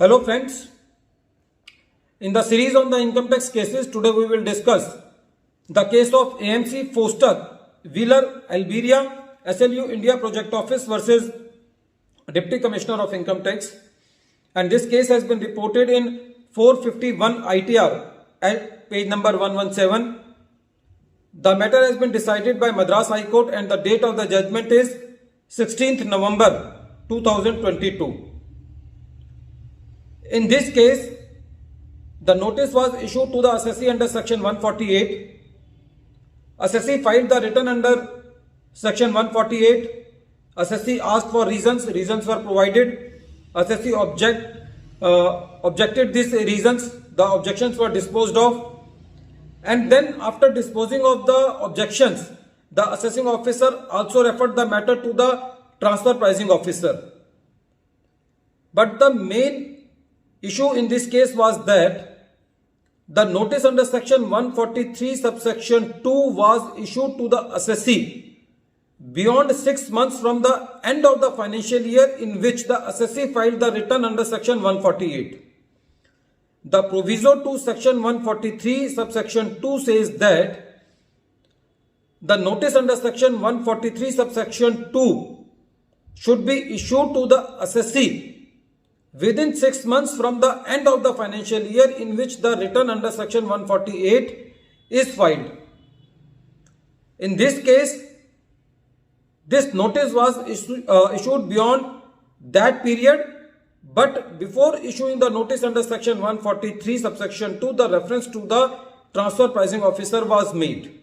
Hello friends, in the series on the income tax cases, today we will discuss the case of AMC Foster, Wheeler, Alberia, SLU India Project Office versus Deputy Commissioner of Income Tax, and this case has been reported in 451 ITR at page number 117. The matter has been decided by Madras High Court and the date of the judgment is 16th November 2022. In this case, the notice was issued to the assessee under section 148. Assessee filed the return under section 148. Assessee asked for reasons were provided. Assessee objected these reasons. The objections were disposed of. And then after disposing of the objections, the assessing officer also referred the matter to the transfer pricing officer. But the main issue in this case was that the notice under section 143 subsection 2 was issued to the assessee beyond 6 months from the end of the financial year in which the assessee filed the return under section 148. The proviso to section 143 subsection 2 says that the notice under section 143 subsection 2 should be issued to the assessee within 6 months from the end of the financial year in which the return under section 148 is filed. In this case, this notice was issued beyond that period, but before issuing the notice under section 143 subsection 2, the reference to the transfer pricing officer was made.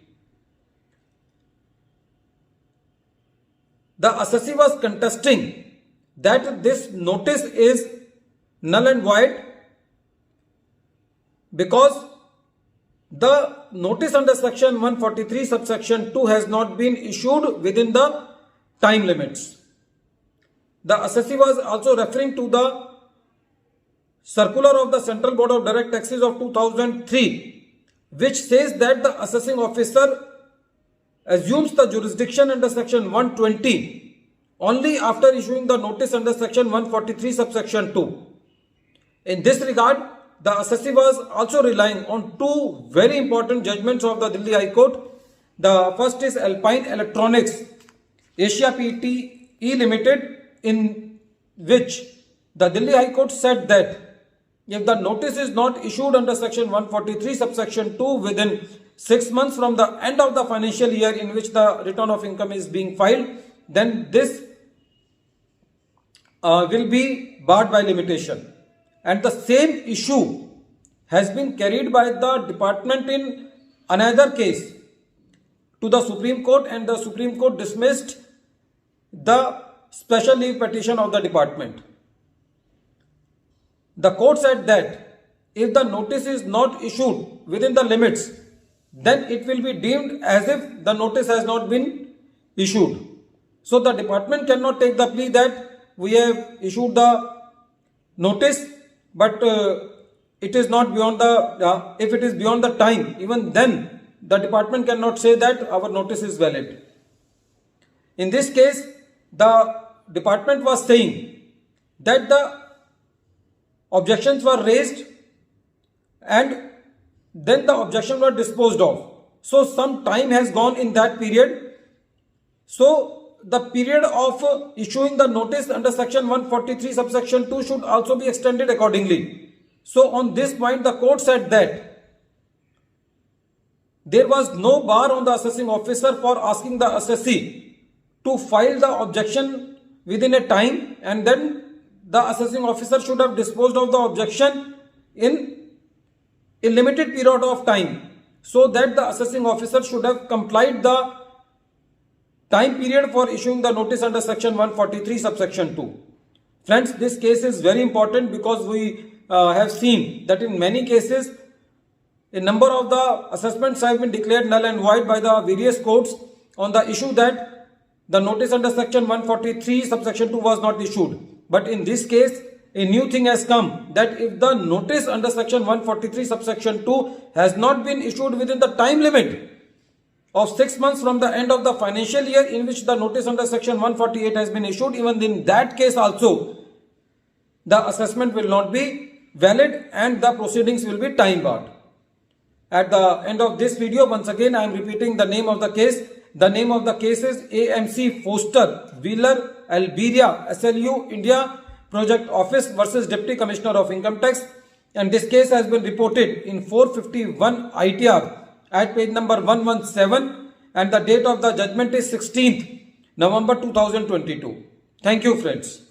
The assessee was contesting that this notice is null and void because the notice under section 143 subsection 2 has not been issued within the time limits. The assessee was also referring to the circular of the Central Board of Direct Taxes of 2003, which says that the assessing officer assumes the jurisdiction under section 120 only after issuing the notice under section 143 subsection 2. In this regard, the assessee was also relying on two very important judgments of the Delhi High Court. The first is Alpine Electronics Asia Pte. Limited, in which the Delhi High Court said that if the notice is not issued under section 143 subsection 2 within 6 months from the end of the financial year in which the return of income is being filed, then this will be barred by limitation. And the same issue has been carried by the department in another case to the Supreme Court, and the Supreme Court dismissed the special leave petition of the department. The court said that if the notice is not issued within the limits, then it will be deemed as if the notice has not been issued. So the department cannot take the plea that we have issued the notice, but it is not beyond the, if it is beyond the time, even then the department cannot say that our notice is valid. In this case, the department was saying that the objections were raised and then the objections were disposed of. So some time has gone in that period. So the period of issuing the notice under section 143 subsection 2 should also be extended accordingly. So on this point, the court said that there was no bar on the assessing officer for asking the assessee to file the objection within a time, and then the assessing officer should have disposed of the objection in a limited period of time, so that the assessing officer should have complied the time period for issuing the notice under section 143 subsection 2. Friends, this case is very important because we have seen that in many cases a number of the assessments have been declared null and void by the various courts on the issue that the notice under section 143 subsection 2 was not issued. But in this case, a new thing has come that if the notice under section 143 subsection 2 has not been issued within the time limit of 6 months from the end of the financial year in which the notice under section 148 has been issued, even in that case also the assessment will not be valid and the proceedings will be time barred. At the end of this video, once again I am repeating the name of the case. The name of the case is AMC Foster Wheeler Alberia SLU India Project Office versus Deputy Commissioner of Income Tax, and this case has been reported in 451 ITR at page number 117, and the date of the judgment is 16th November 2022. Thank you friends.